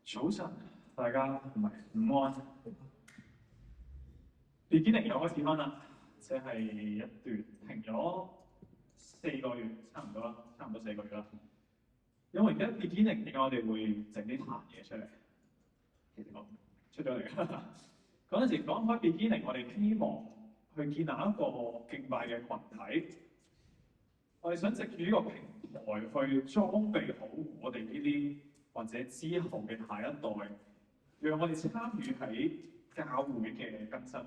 早晨，大家唔係午安。Beginning 又開始翻啦，即係一段停咗4個月，差唔多啦，差唔多4個月啦。因為而家 Beginning 點解我哋會整啲彈嘢出嚟？其實我出咗嚟㗎。嗰陣時講開 Beginning，我哋希望去建立一個敬拜嘅群體。我哋想藉住呢個平台去裝備好我哋呢啲或者之後嘅下一代，讓我哋參與喺教會嘅更新。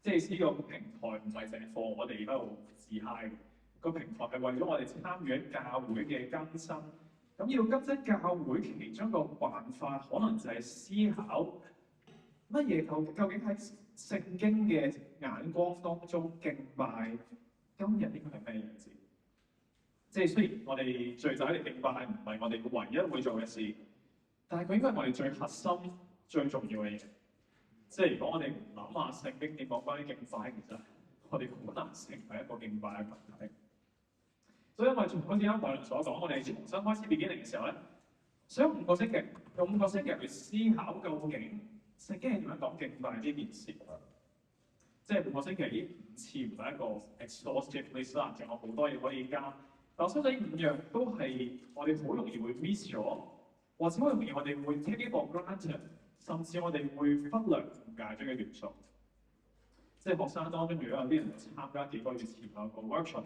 即係呢個平台唔係淨係放我哋喺度自嗨嘅，個平台係為咗我哋參與喺教會嘅更新。咁要更新教會其中一個辦法，可能就係思考乜嘢究竟喺聖經嘅眼光當中敬拜今日呢個係咩樣子？即係雖然我哋聚集嚟敬拜唔係我哋唯一會做嘅事，但係佢應該係我哋最核心、最重要嘅嘢。即係如果我哋唔諗下聖經點講關於敬拜，其實我哋好難成為一個敬拜嘅群體。所以因為從好似啱我哋所講，我哋重新開始 beginning 嘅時候咧，想用5個星期去思考究竟聖經係點樣講敬拜呢件事。即係5個星期呢5次唔係一個 exhaustive list 啦，仲有好多嘢可以加。但我相信呢5樣都係我哋好容易會 miss 咗，或者好容易我哋會 take it for granted，甚至我哋會忽略誤解咗嘅元素。即係學生當中，如果有啲人參加幾個月前有個 workshop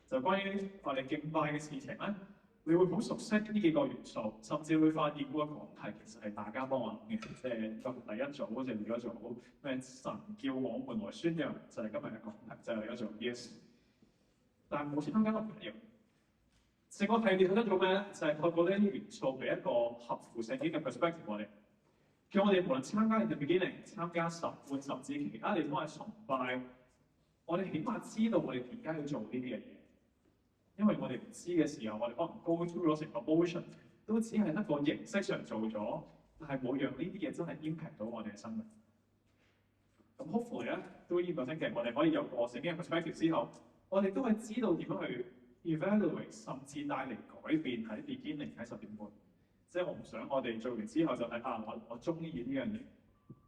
就關於我哋敬拜嘅事情咧，你會好熟悉呢幾個元素，甚至會發現個講題其實係大家幫我諗嘅。即係第一組好似另一組咩神叫我們來宣揚，就係今日嘅講題，就係另一組 yes。但係冇參加都唔緊要。成個系列佢得做咩咧？就係透過呢啲元素俾一個合乎聖經嘅 perspective 我哋，叫我哋無論參加 beginning、參加10會甚至其他地方嘅崇拜，我哋起碼知道我哋點解要做呢啲嘅嘢。因為我哋唔知嘅時候，我哋可能 go through 咗成個 motion，都只係一個形式上做咗，但係冇讓呢啲嘢真係 impact 到我哋嘅生命。咁 hopefully 咧，都呢個星期我哋可以有個聖經嘅 perspective 之後，我哋都係知道點樣去 evaluate， 甚至帶嚟改變喺 beginning 喺10點半。即係我唔想我哋做完之後就係我中意呢樣嘢。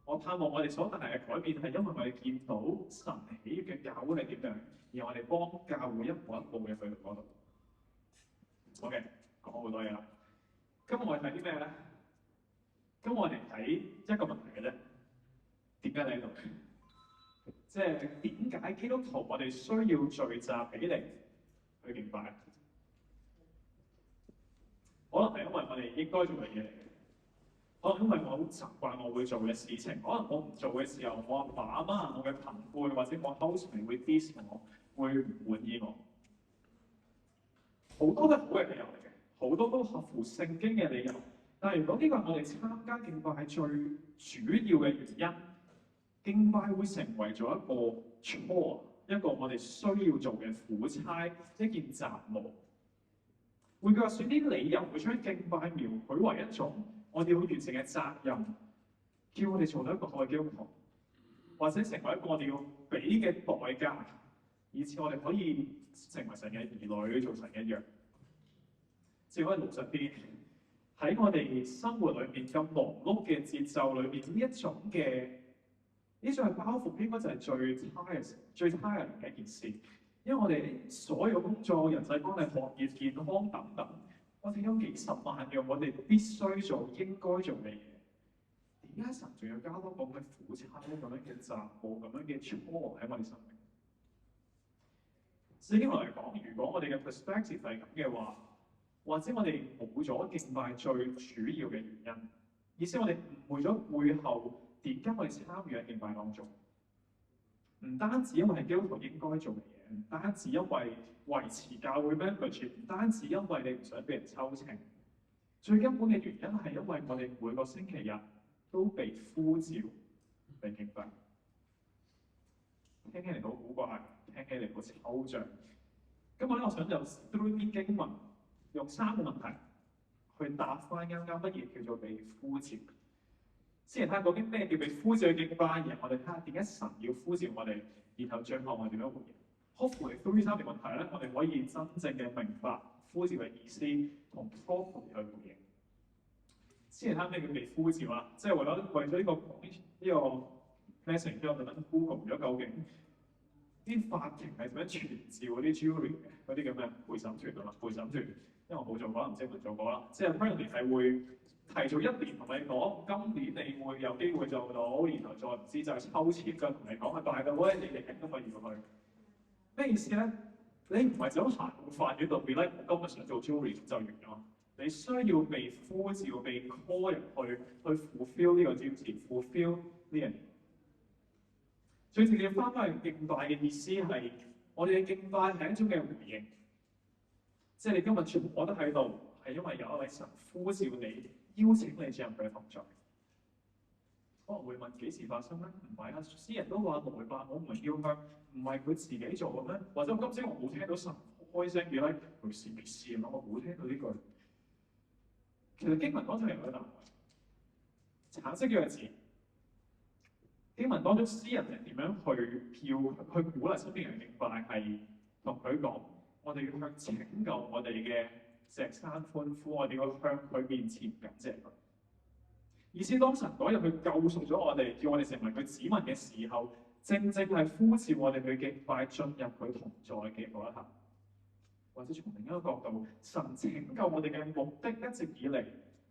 我盼望我哋所帶嚟嘅改變係因為我哋見到神喜悅嘅教會係點樣，而我哋幫教會一步一步嘅去到嗰度。OK， 講好多嘢啦。今日我哋睇啲咩咧？今日我哋睇一個問題嘅啫。點解你喺度？即係點解基督徒我哋需要聚集起嚟去敬拜？可能係因為我哋應該做嘅嘢嚟嘅，可能因為我好習慣我會做嘅事情，可能我唔做嘅時候，我阿爸阿媽、我嘅朋輩或者我 housemate 會 diss 我，會唔滿意我。好多都係好嘅理由嚟嘅，好多都合乎聖經嘅理由。但係如果呢個係我哋參加敬拜係最主要嘅原因，敬拜會成為咗一個 chore， 一個我哋需要做嘅苦差，一件雜務。換句話說，啲理由會將敬拜描繪為一種我哋要完成嘅責任，叫我哋做到一個好嘅基督徒，或者成為一個我哋要俾嘅代價，以至我哋可以成為神嘅兒女，做神嘅羊。只可以老實啲，喺我哋生活裏邊咁忙碌嘅節奏裏邊，呢種嘅包袱應該就係最 tiring 嘅一件事。因為我哋所有工作、人際關係、學業、健康等等，我哋有幾十萬樣我哋必須做、應該做嘅嘢。點解神仲要加多個咁嘅苦差、咁樣嘅雜務、咁樣嘅 chore 喺我哋生命？聖經嚟講，如果我哋嘅 perspective 係咁嘅話，或者我哋冇咗敬拜最主要嘅原因，意思我哋誤會咗背後點解我哋參與喺敬拜當中。唔單止因為係基督徒應該做嘅嘢，唔單止因為維持教會 membership， 唔單止因為你唔想俾人抽秤，最根本嘅原因係因為我哋每個星期日都被呼召嚟敬拜。聽起嚟好古怪，聽起嚟好抽象。今日咧，我想就 through 啲經文，用3個問題去答翻啱乜嘢叫做被呼召。先嚟睇下究竟咩叫被呼召去敬拜，然後我哋睇下點解神要呼召我哋，然後最後我哋點樣回應。Hopefully through 呢3條問題咧，我哋可以真正嘅明白呼召嘅意思同 properly 去回應。先嚟睇咩叫被呼召啊？即係為咗呢個 message，我特登 Google 咗究竟啲法庭係點樣傳召嗰啲 jury 嘅嗰啲咁嘅陪審團啊，陪審團，因為我冇做過，唔知有冇做過啦。即係 apparently 係會提早1年同你講，今年你會有機會做到，然後再唔知就係抽籤就同你講係大嘅喎，你哋都可以過去。咩意思咧？你唔係就咁行到法院度變咧，我今日想做 jury 就完咗。你需要被呼召、被 call 入去fulfill 呢個 duty，fulfill 呢樣嘢。最直接翻返去敬拜嘅意思係，我哋嘅敬拜係一種嘅回應，即係你今日坐得喺度，係因為有一位神呼召你、邀請你進入佢嘅同在。可能會問幾時發生咧？唔係啊，詩人都話來吧，我們要向，唔係佢自己做嘅咩？或者我今朝我冇聽到神開聲叫咧，佢試未試啊？我冇聽到呢句。其實經文當中有個答案，橙色嘅字。經文當中，詩人係點樣去鼓勵身邊人敬拜？係同佢講：我哋要向拯救我哋嘅石山歡呼，我哋要向佢面前感謝佢。意思當神嗰日去救贖咗我哋，叫我哋成為佢子民嘅時候，正正係呼召我哋去敬拜，進入佢同在嘅嗰一刻。或者從另一個角度，神拯救我哋嘅目的一直以嚟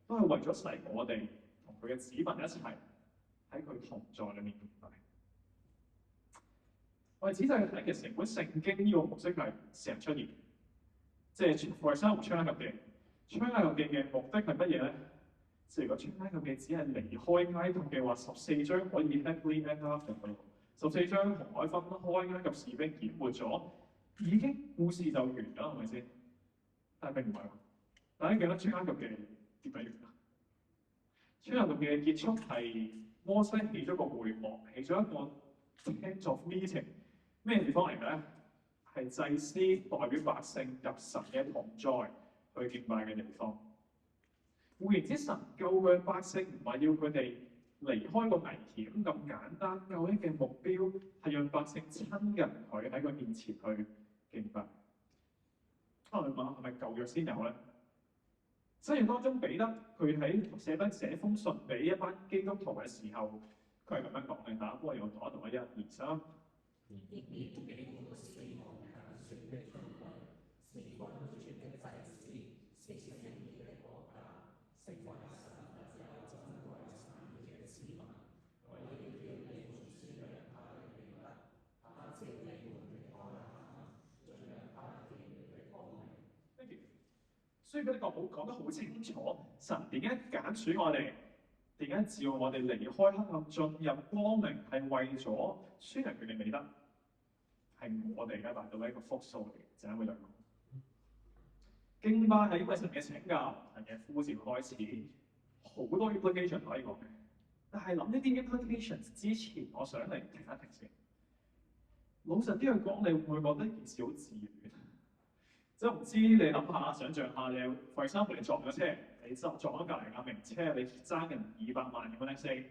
都係為咗使我哋同佢嘅子民一齊喺佢同在裏面敬拜。我哋仔細去睇，其實成本聖經呢個模式係成日出現，即係《for example》出埃及記，出埃及記嘅目的係乜嘢咧？即係如果出埃及記只係離開埃及嘅話，14章可以 happily end after 佢，14章紅海分開，埃及士兵淹沒咗，已經故事就完咗，係咪先？但係並唔係喎，大家記得出埃及記點樣完啊？出埃及記嘅結束係摩西起咗個會幕，起咗一個 tent of meeting， 咩地方嚟嘅咧？係祭司代表百姓入神嘅同在去敬拜嘅地方。換言之，神救佢嘅百姓唔係要佢哋離開個危險咁簡單，救恩嘅目標係讓百姓親近佢，喺佢面前去敬拜。可能你問係咪舊約先有咧？新約當中彼得佢喺寫封信俾一班基督徒嘅時候，佢係咁樣講嘅嚇，不過我讀一讀1、2、3。所以佢哋講得好清楚，神點解揀選我哋，點解召我哋離開黑暗進入光明，係為咗宣揚佢嘅美德，係我哋嘅達到一個復數嚟嘅，就係咁樣講。敬拜係因為神嘅拯救，神嘅呼召開始，好多 implication 可以講嘅。但係諗呢啲 implications 之前，我想嚟停一停先。老實啲去講，你會唔會覺得呢件事好自然？即係唔知你諗下，想像下，你for example你撞咗車，你撞咗隔離架名車，你爭人200萬咁樣先。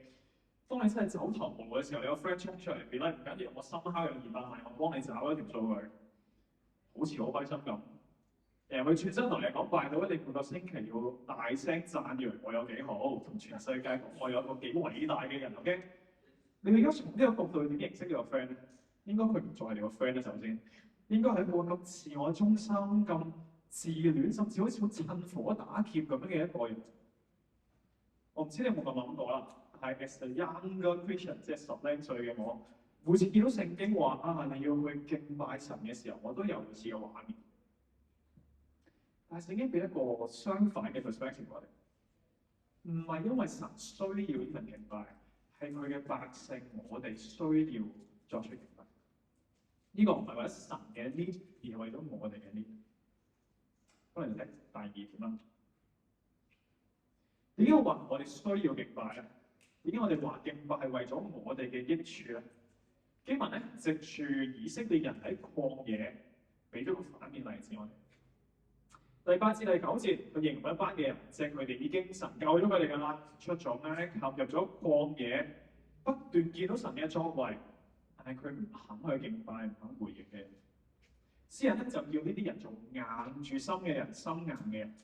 當你真係走投無路嘅時候，你個 friend 衝出嚟，俾咧唔緊要，我深刻有200萬，我幫你找一條數佢，好似好開心咁。佢全身同你講拜到，你每個星期要大聲讚揚我有幾好，同全世界講我有個幾偉大嘅人。OK， 你而家從呢個角度點認識呢個 friend 咧？應該佢唔再係你個 friend 啦，首先。應該係一個咁自我中心、咁自戀，甚至好似好趁火打劫咁樣嘅一個人。我唔知你有冇咁諗過啦。係 as a younger Christian， 即係10零歲嘅我，每次見到聖經話你要去敬拜神嘅時候，我都有類似嘅畫面。但係聖經俾一個相反嘅 perspective 我哋，唔係因為神需要呢份敬拜，係佢嘅百姓，我哋需要作出敬拜。呢個唔係為咗神嘅 need， 而係為咗我哋嘅 need。可能睇第2點啦。點解話我哋需要敬拜咧？點解我哋話敬拜係為咗我哋嘅益處咧？經文咧藉住以色列人喺曠野，俾咗個反面例子我哋。第8至第9節，佢形容一班嘅人，即係佢哋已經神救咗佢哋㗎啦，出咗埃及，入咗曠野，不斷見到神嘅作為。但係佢唔肯去敬拜，唔肯回應嘅。詩人咧就叫呢啲人做硬住心嘅人，心硬嘅人。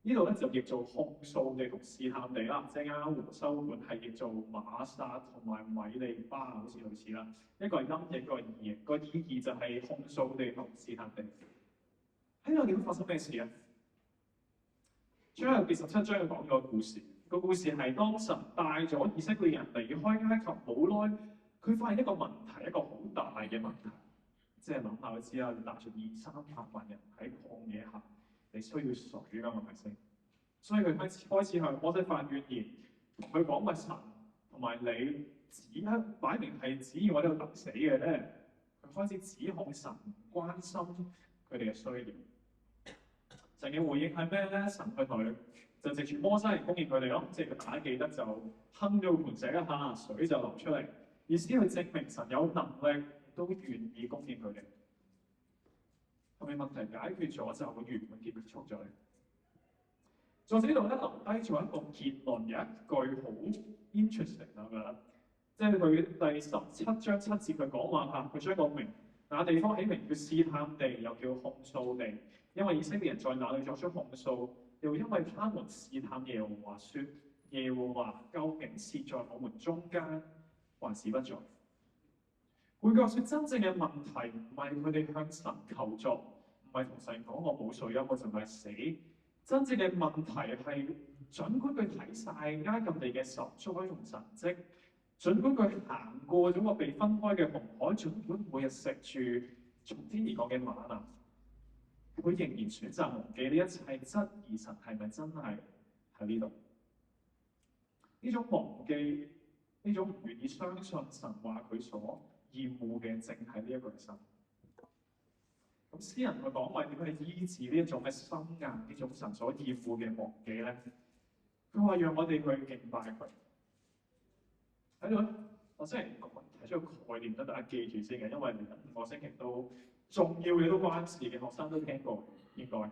呢度咧就譯做控訴地同試探地啦，即係啱啱和修本係譯做瑪撒同埋米利巴，好似類似啦。一個係音譯，一個係意譯。個意義就係控訴地同試探地。喺度見到發生咩事啊？出埃及記17章講咗個故事。個故事係當神帶咗以色列人離開埃及冇耐，佢發現一個問題，一個好大嘅問題。即係諗下就知啦，你帶住200-300萬人喺曠野行，你需要水㗎嘛，係咪先？所以佢開始向摩西發怨言，同佢講：喂，神同埋你擺明係指意我呢度等死嘅咧。佢開始指控神關心佢哋嘅需要。神嘅回應係咩咧？神去同佢就藉住摩西嚟供應佢哋咯，即係大家記得就哼咗個盤石一下，水就流出嚟，意思去證明神有能力，都願意供應佢哋。後面問題解決咗就會圓滿結束咗。作者呢度咧留低咗一個結論，有一句好 interesting 我覺得，即係佢第17章7節佢講話嚇，佢將個名那地方起名叫試探地，又叫控訴地，因為以色列人在那裏作出控訴，又因為他們試探耶和華，說耶和華究竟是在我們中間，還是不在？換句話說，真正嘅問題唔係佢哋向神求助，唔係同神講我冇水飲我就係死。真正嘅問題係，儘管佢睇晒埃及地嘅10災同神蹟，儘管佢行過咗個被分開嘅紅海，儘管每日食住從天而降嘅瑪納，佢仍然選擇忘記呢一切，質疑神係咪真係喺呢度？呢種忘記，呢種唔願意相信神話佢所厭惡嘅，正係呢一個心。咁詩人佢講話點去醫治呢一種嘅心硬，呢種神所厭惡嘅忘記咧？佢話讓我哋去敬拜佢。喺度咧，我真係提出個概念，等大家記住先嘅，因為嚟緊5個星期都重要嘅都關事嘅，學生都聽過應該。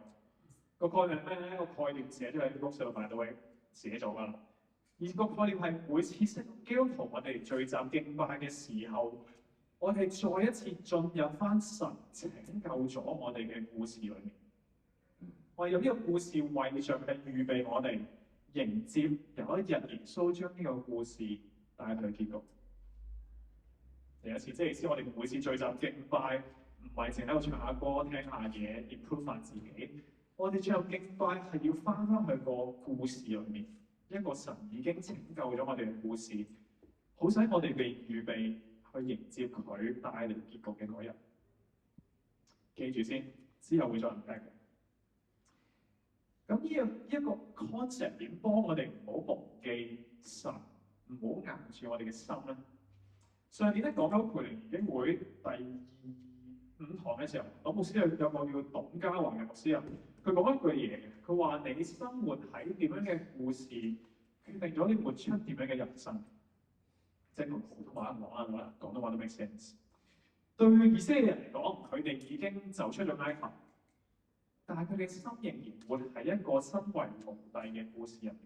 個概念係咩咧？個概念寫咗喺 book 上面都會寫咗㗎啦。而個概念係每次基督徒我哋聚集敬拜嘅時候，我哋再一次進入翻神拯救咗我哋嘅故事裏面。我哋用呢個故事為着係預備我哋迎接有一日耶穌將呢個故事帶去結局。第一次，即係意思我哋每次聚集敬拜，唔係淨喺度唱下歌、聽下嘢 improve 翻自己。我哋最後敬拜係要翻返去個故事裏面，一個神已經拯救咗我哋嘅故事，好使我哋被預備去迎接佢帶嚟結局嘅嗰日。記住先，之後會再 unpack 嘅。咁呢一個 concept 點幫我哋唔好忘記神，唔好硬住我哋嘅心咧？上年咧講緊培靈研經會第5堂嘅時候，我牧師有個叫董家華嘅牧師啊，佢講一句嘢嘅，佢話你生活喺點樣嘅故事，決定咗你活出點樣嘅人生。即係同普通話講啦，廣東話都 make sense。對以色列人嚟講，佢哋已經走出咗埃及，但係佢哋心仍然活喺一個身為奴隸嘅故事入面。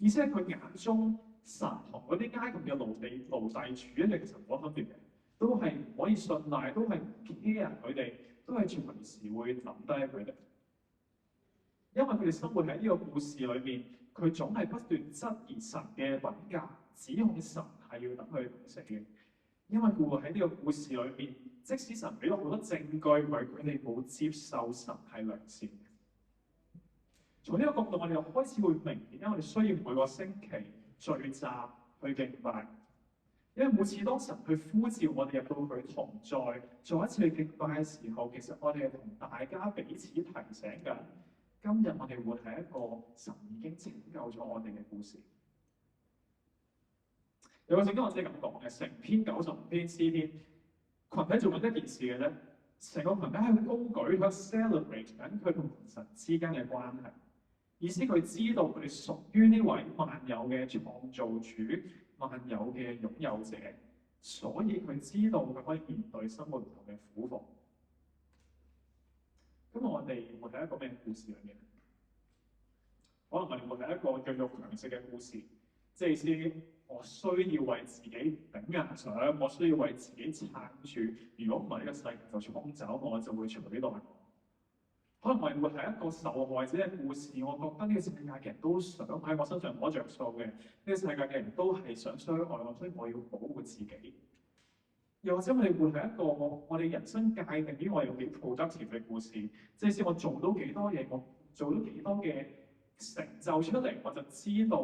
而且佢眼中神同嗰啲埃及嘅奴隸主一樣神所分別嘅，都係唔可以信賴，都係唔 care 佢哋，都係隨時會抌低佢哋。因為佢哋生活喺呢個故事裏面，佢總係不斷質疑神嘅品格，指控神係要等佢死嘅。因為佢活喺呢個故事裏面，即使神俾咗好多證據，佢哋冇接受神係良善嘅。從呢個角度，我哋又開始會明點解我哋需要每個星期聚集去敬拜。因為每次當神去呼召我哋入到佢同在，再一次去敬拜嘅時候，其實我哋係同大家彼此提醒緊，今日我哋活喺一個神已經拯救咗我哋嘅故事。有個聖經學者咁講嘅，成篇95篇詩篇，群體做緊一件事嘅啫，成個群體喺度高舉，喺度 celebrate 緊佢同神之間嘅關係。意思佢知道佢哋屬於呢位萬有嘅創造主、萬有嘅擁有者，所以佢知道佢可以面對生活唔同嘅苦況。咁我哋活喺一個咩故事裏面？可能我哋活喺一個弱肉強食嘅故事，即係意思我需要為自己頂硬上，我需要為自己撐住。如果唔係呢個世界就沖走我，就會取代我。可能我哋會係一個受害者嘅故事，我覺得呢個世界嘅人都想喺我身上攞着數嘅，呢個世界嘅人都係想傷害我，所以我要保護自己。又或者我哋會係一個我哋人生界定於我有幾 productive 嘅故事，即係先我做到幾多嘢，我做到幾多嘅成就出嚟，我就知道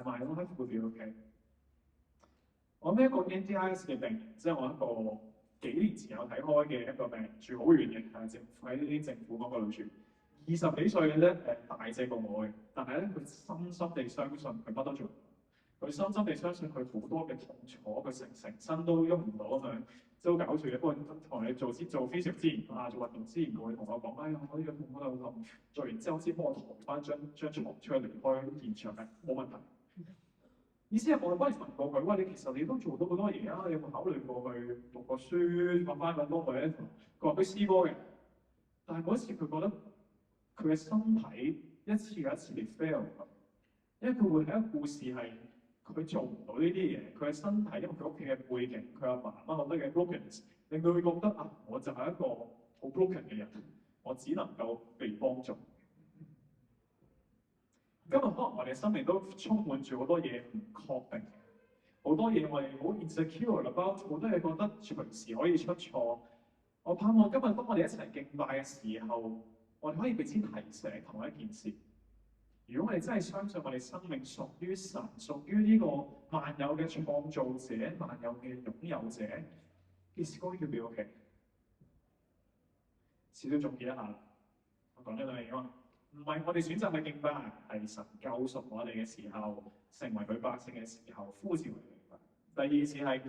my life will be okay。我孭一個 NDIS 嘅病，即係我一個幾年前有睇開嘅一個病，住好遠嘅，係喺啲政府嗰度住，20幾歲嘅啫，大隻過我嘅，但係咧佢深深地相信佢乜都做。佢深深地相信佢好多嘅痛楚，佢成身都喐唔到咁樣，即係好搞笑嘅。不過同你做 physical 之前啊，做運動之前，佢會同我講：哎呀，我呢個痛嗰度痛，做完之後先幫我抬翻張牀出去離開現場嘅，冇問題。意思係我嗰陣問過佢：喂，你其實你都做到好多嘢啊，你有冇考慮過去讀個書，學翻咁多嘅？佢話佢試過嘅，但係嗰時佢覺得佢嘅身體一次又一次地 fail，因為佢會係一個故事係。佢做唔到呢啲嘢，佢嘅身體，因為佢屋企嘅背景，佢阿爸阿媽好多嘅 brokenness，令到佢覺得啊，我就係一個好 broken 嘅人，我只能夠被幫助。今日可能我哋生命都充滿住好多嘢唔確定，好多嘢我哋好 insecure about，好多嘢覺得隨時可以出錯。我盼望今日當我哋一齊敬拜嘅時候，我哋可以彼此提醒同一件事。如果我哋真係相信我哋生命屬於神，屬於呢個萬有嘅創造者、萬有嘅擁有者，It's going to be okay。少少總結一下，我講咗兩樣嘢啊，唔係我哋選擇去敬拜，係神救贖我哋嘅時候，成為佢百姓嘅時候，呼召我哋敬拜。第二次係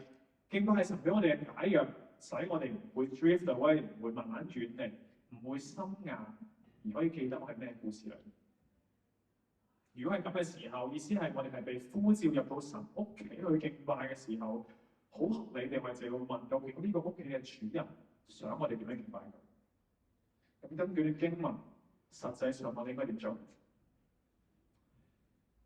敬拜係神俾我哋嘅解藥，使我哋唔會 drift away，唔會慢慢轉離，唔會心硬，而可以記得我係咩故事嚟。如果係咁嘅時候，意思係我哋係被呼召入到神屋企去敬拜嘅時候，好合理地我哋就要問：究竟呢個屋企嘅主人想我哋點樣敬拜佢？咁根據啲經文，實際上我哋應該點做？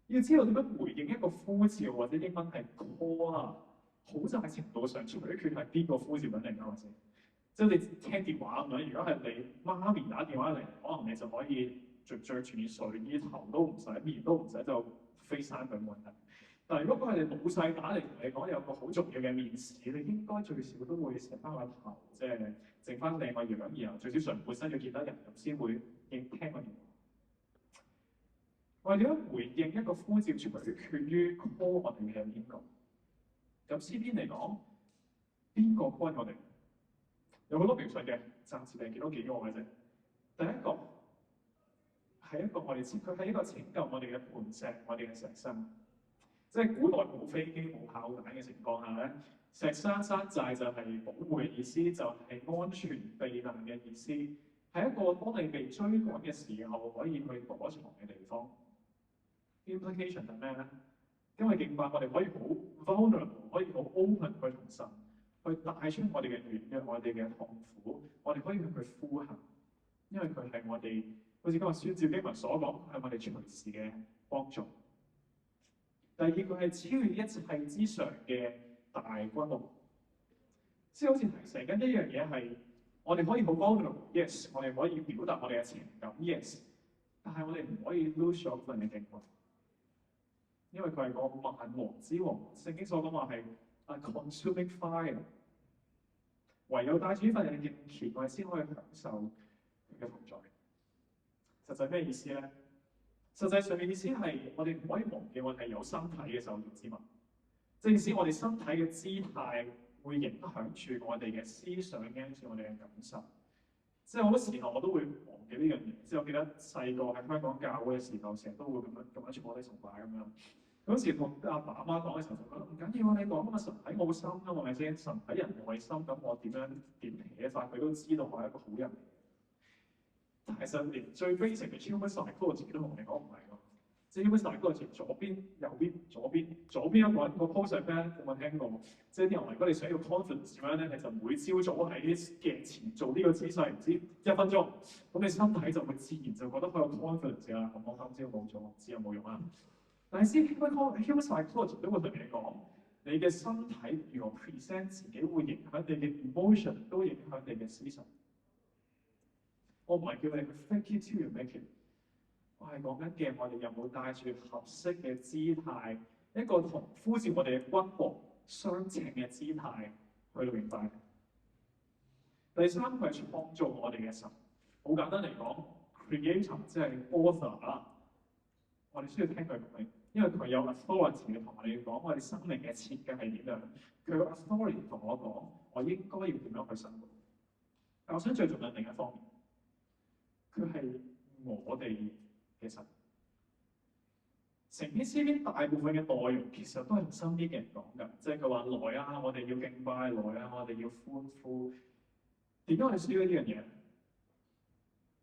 要知道點樣回應一個呼召，或者英文係 call 啊，好大程度上取決係邊個呼召緊你㗎，係咪先？即係你聽電話咁樣，如果係你媽咪打電話嚟，可能你就可以。着住件睡衣，頭都唔使，面都唔使就飛山佢冇問題。但係如果佢係你老細打嚟同你講有個好重要嘅面試，你應該最少都會錫翻個頭，即係整翻靚個樣，然後最少上半身要見得人咁先會應聽個電話。我哋點樣回應一個呼召，取決於 call 我哋嘅邊個。咁詩篇嚟講，邊個 call 我哋？有好多描述嘅，暫時係見到幾個嘅啫。第一個。係一個我哋知，佢係一個拯救我哋嘅磐石，我哋嘅石山。即係古代冇飛機、冇炮彈嘅情況下咧，石山山寨就係保護嘅意思，就係安全避難嘅意思，係一個當你被追趕嘅時候可以去躲藏嘅地方。Implication 係咩咧？因為敬拜我哋可以好 vulnerable，可以好 open 去同神去帶出我哋嘅軟弱、我哋嘅痛苦，我哋可以向佢呼喊，因為佢係我哋。好似今日宣召經文所講，係我哋隨時嘅幫助。第二個係超越一切之上嘅大君王，即係好似提醒緊一樣嘢係，我哋可以好 vulnerable，yes， 我哋可以表達我哋嘅情感 ，yes， 但係我哋唔可以 lose 咗份嘅敬畏，因為佢係個萬王之王。聖經所講話係 a consuming fire， 唯有帶住呢份嘅敬虔，我哋先可以享受佢嘅同在。實際咩意思咧？實際上嘅意思係我哋唔可以忘記我哋係有身體嘅受造之物，即係意思我哋身體嘅姿態會影響住我哋嘅思想，影響住我哋嘅感受。即係好多時候我都會忘記呢樣嘢。即係我記得細個喺香港教會嘅時候，成日都會咁樣坐低崇拜咁樣。嗰時同阿爸阿媽講嘅時候，就覺得唔緊要啊！你講啊嘛，神睇我心啊嘛，係咪先？神睇人為心，咁我點撇法，佢都知道我係一個好人。但係實連最 basic 嘅 human psychology 都同你講唔係咯，即係 human psychology 左邊、右邊、左邊一個人個 pose 係咩？有冇聽過？即係啲人話，如果你想要 confidence 點樣咧，你就每朝早喺鏡前做呢個姿勢，唔知1分鐘，咁你身體就會自然就覺得好有 confidence 啦。咁我今朝冇做，唔知有冇用啊？但係先 human psychology 都會同你講，你嘅身體如何 present 自己，會影響你嘅 emotion，都影響你嘅思想。我唔係叫你去 fake it till you make it， 我係講緊嘅，我哋有冇帶住合適嘅姿態，一個同呼召我哋嘅君王相稱嘅姿態去到敬拜。第三個係創造我哋嘅神，好簡單嚟講 ，creator 即係 author 啦。我哋需要聽佢講，因為佢有 authority 同我哋講我哋生命嘅設計係點樣。佢有 authority 同我講，我應該要點樣去生活。但我想最重要另一方面，佢係我哋嘅神。成篇詩篇大部分嘅內容其實都係同身邊嘅人講㗎，即係佢話來啊，我哋要敬拜，來啊，我哋要歡呼。點解我哋需要呢樣嘢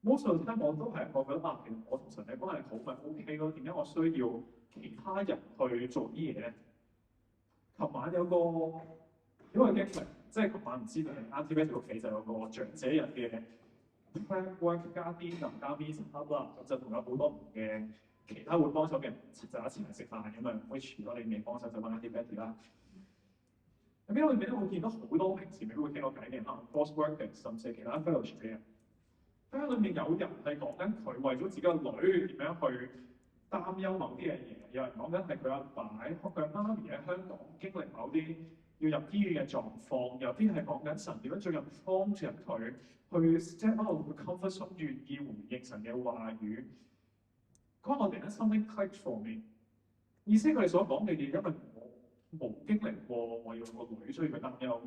？Most of the time 我都係覺得其實我同神嘅關係好咪 OK 咯。點解我需要其他人去做啲嘢咧？琴晚有個因為經歷，即係琴晚唔知道Auntie Betty 屋企就有個長者日嘅 prep work 加 dinner 加 meeting up 啦，咁就同有好多唔嘅其他會幫手嘅人就一齊嚟食飯咁樣。which 如果你未幫手就揾 Auntie Betty 啦。咁因為裏面咧會見到好多平時未必會傾過偈嘅，可能 course workers 甚至其他 fellowship 嘅人。喺裏面有人係講緊佢為咗自己個女點樣去擔憂某啲嘅嘢，有人講緊係佢阿爸、佢媽咪喺香港經歷某啲要入醫院嘅狀況，有啲係講緊神點樣進入幫助佢去 step out of the comfort zone，願意回應神嘅話語。嗰我突然間 something clicked for me， 意思佢哋所講嘅嘢，因為我冇經歷過我要個女需要佢擔憂。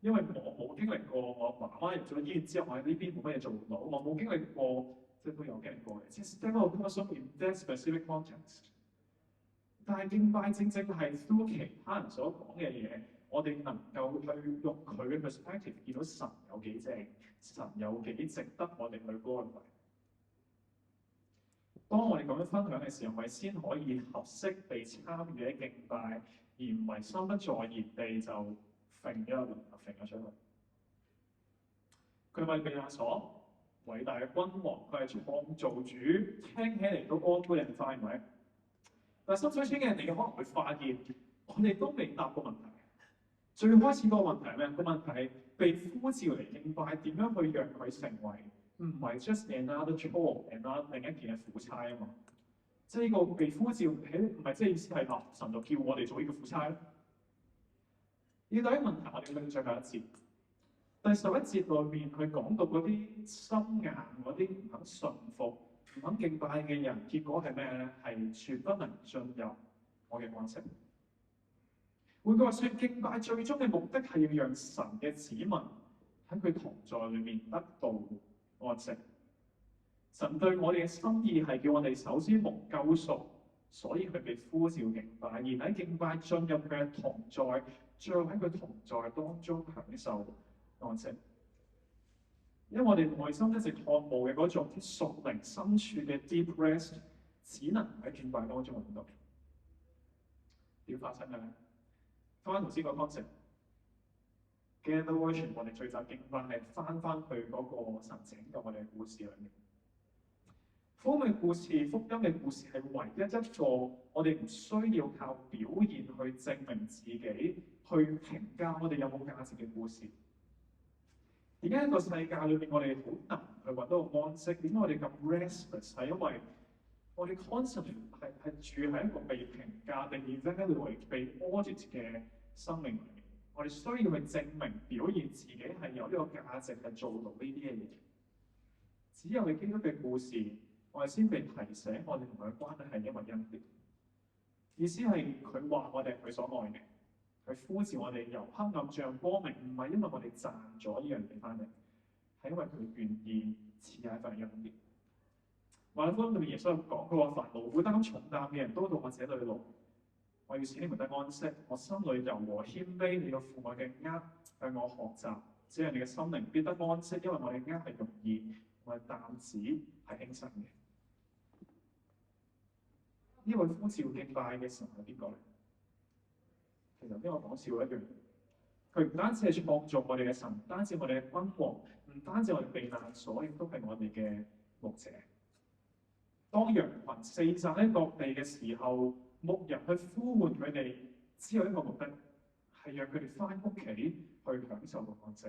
因為我冇經歷過，我爸媽入咗醫院之後，我喺呢邊冇乜嘢做唔到，我冇經歷過，即係都有經歷過嘅。即係 step out of comfort zone in that specific context。但係敬拜正正係 through 其他人所講嘅嘢，我哋能夠去用佢嘅 perspective 見到神有幾正，神有幾值得我哋去 glorify。當我哋咁樣分享嘅時候，我哋先可以合適地參與喺敬拜，而唔係心不在焉地就揈咗出去。佢係避難所，偉大嘅君王，佢係創造主，聽起嚟都 all good and fine，咪？但係心水清嘅人哋可能會發現，我哋都未答過問題。最開始個問題係咩？個問題係被呼召嚟敬拜，點樣去讓佢成為唔係 just another chore，另一件嘅苦差啊嘛？即係呢個被呼召，唔係即係意思係神就叫我哋做呢個苦差咧？要第一問題，我哋去最後一節。第11節裏面，佢講到嗰啲心硬、嗰啲唔肯順服、唔肯敬拜嘅人，結果係咩咧？係絕不能進入我嘅安息。換句話說，敬拜最終嘅目的係要讓神嘅子民喺佢同在裏面得到安息。神對我哋嘅心意係叫我哋首先蒙救贖，所以佢被呼召敬拜，而喺敬拜進入佢嘅同在，最後喺佢同在當中享受安息。因為我哋內心一直渴慕嘅嗰種屬靈深處嘅 deep rest， 只能喺敬拜當中揾到。點發生嘅咧？翻頭先個 concept，Gather Worship， 我哋聚集敬拜係翻去嗰個神拯救我哋嘅故事裏面。福音嘅故事係唯一一個我哋唔需要靠表現去證明自己，去評價我哋有冇價值嘅故事。點解一個世界裏面我哋好難去揾到個安息？點解我哋咁 restless？ 係因為我哋 constantly 係住喺一個被評價、被 evaluate、被 audit 嘅生命裏面。我哋需要去證明、表現自己係有呢個價值，係做到呢啲嘅嘢。只有你基督嘅故事，我哋先被提醒，我哋同佢嘅關係係因為恩典。意思係佢話我哋係佢所愛嘅，佢呼召我哋由黑暗向光明，唔係因為我哋賺咗呢樣嘢翻嚟，係因為佢願意賜下一份恩典。馬可福音裏面耶穌講，佢話凡勞苦擔重擔嘅人都到我這裏來，我要使你們得安息。我心裏柔和謙卑，你要負我嘅軛向我學習，這樣你嘅心靈必得安息，因為我嘅軛係容易，我嘅擔子係輕省嘅。呢位呼召敬拜嘅神係邊個咧？其實呢個講笑一樣，佢唔單止係創造我哋嘅神，唔單止我哋嘅君王，唔單止我哋避難所，亦都係我哋嘅牧者。當羊群四散喺各地嘅時候，牧人去呼喚佢哋，只有一個目的，係讓佢哋翻屋企去享受個安息。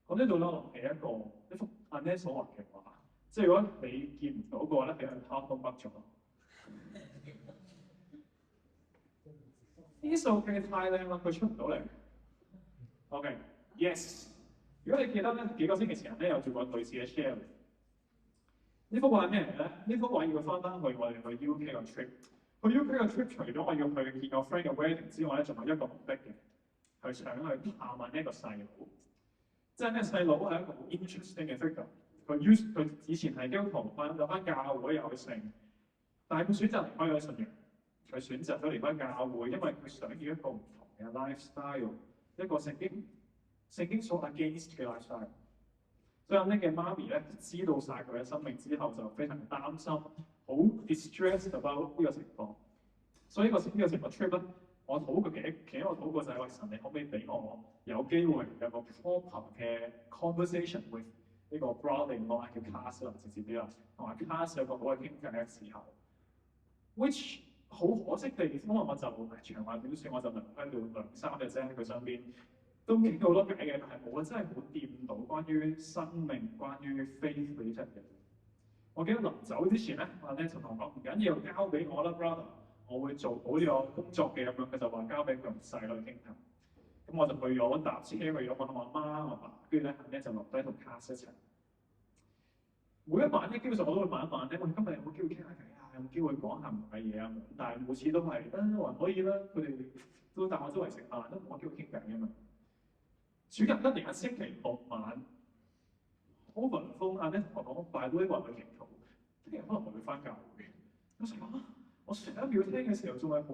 咁呢度咧，我諗起一幅阿 Net 所畫嘅畫，即係如果你見唔到嘅話咧，你係拋空北咗。呢數嘅太靚啦，佢出唔到嚟。OK，yes。如果你記得咧，幾個星期前咧有做過類似嘅 share。呢幅畫係咩嚟咧？呢幅畫要翻去我哋去 UK 個 trip。去 UK 個 trip 除咗我要去見個 friend 嘅 wedding 之外咧，仲有一個目的嘅，係想去探問一個細佬。即係呢細佬係一個好 interesting 嘅 figure。佢以前係基督徒，有翻教會有成，但係佢選擇離開咗信仰。佢選擇咗離開教會，因為佢想要一個唔同嘅 lifestyle， 一個聖經所 against 嘅 lifestyle。所以阿 Nick 嘅媽咪咧知道晒佢嘅生命之後，就非常擔心，好 distressed about 呢個情況。所以呢個成個 trip 咧，我禱過其中一個禱過就係話神，你可唔可以俾我有機會有個 proper 嘅 conversation with 呢個 brother-in-law 叫 Cass 啦，直接啲啦，同埋 Cass 有個好嘅傾偈嘅時候 ，which 好可惜地，因為我就長話短説，我就留喺度2-3日啫喺佢身邊。都傾到好多偈嘅，但係我真係冇掂到關於生命、關於 faith 呢啲嘅。我記得臨走之前咧，阿 Net 就同我講：唔緊要，交俾我啦，brother， 我會做好呢個工作嘅咁樣。佢就話交俾佢同細女傾談。咁我就去咗搭車去咗問我阿媽、我爸，跟住咧阿 Net 就落低同 Cass 一齊。每一晚咧，基本上我都會問一問咧：喂，今日有冇機會傾下偈啊？有冇機會講下唔同嘅嘢啊？但係每次都係還可以啦，佢哋都帶我周圍食飯，都冇機會傾偈㗎嘛。主日一年星期6晚，好雲風阿 Net 同我講拜會話去祈禱，聽日可能我會翻教會。我上一秒聽嘅時候仲係好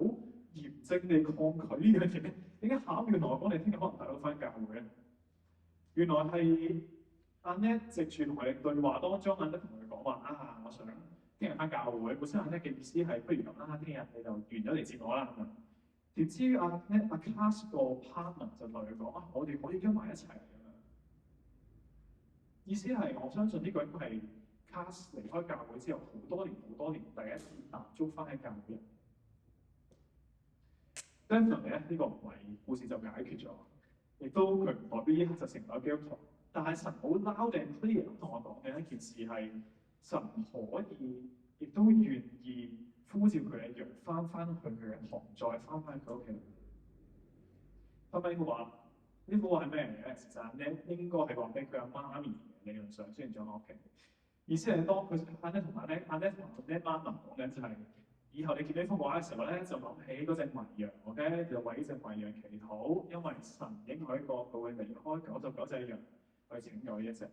嚴正地抗拒呢樣嘢，點解下一秒同我講你聽日可能大佬翻教會咧？原來係阿 Net 藉住同佢哋對話當中，阿 Net 同佢講話啊，我想聽日翻教會。本身阿 Net 嘅意思係不如咁啦，聽日你就完咗嚟接我啦咁樣。點知阿 Cass 個 partner 就同佢講啊，我哋可以約埋一齊咁樣。意思係我相信呢個應該係 Cass 離開教會之後好多年第一次踏足翻喺教會。Definitely 咧，呢個唔係故事就解決咗，亦都佢唔代表呢刻就成咗基督徒。但係神好 loud and clear 咁同我講嘅一件事係，神可以亦都願意呼召佢一樣翻去佢嘅同在，翻佢屋企。後尾佢話呢幅畫係咩嚟嘅？其實咧應該係話俾佢阿媽咪嘅理論上出現咗喺屋企。意思係當佢阿 Net 同阿 Net 媽咪講緊就係，以後你見呢幅畫嘅時候咧，就諗起嗰隻迷羊 ，OK， 就為呢隻迷羊祈禱，因為神應許過佢會離開99隻羊去拯救呢一隻。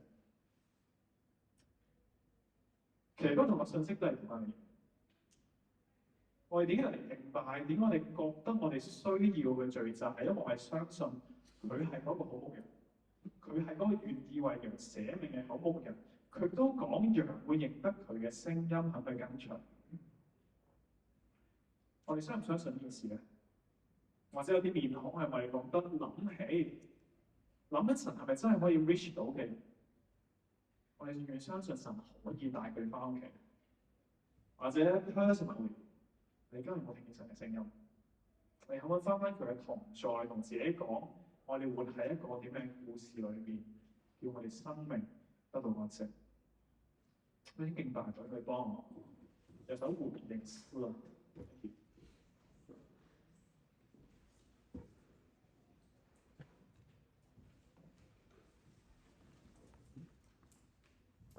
其實嗰同個信息都係同樣嘅。我哋點解嚟敬拜？點解我哋覺得我哋需要嘅聚集係因為我哋相信佢係嗰個好牧人，佢係嗰個願意為羊捨命嘅好牧人。佢都講羊會認得佢嘅聲音，肯去跟隨。我哋相唔相信呢件事咧？或者有啲面孔係咪覺得諗一層係咪真係可以 reach 到嘅？我哋願唔願相信神可以帶佢翻屋企？或者 personally， 你今日有冇聽見神嘅聲音？你可唔可以翻佢嘅同在，同自己講，我哋活喺一個點樣嘅故事裏邊，叫我哋生命得到安息。呢啲敬拜隊去幫我，有首回應詩啦。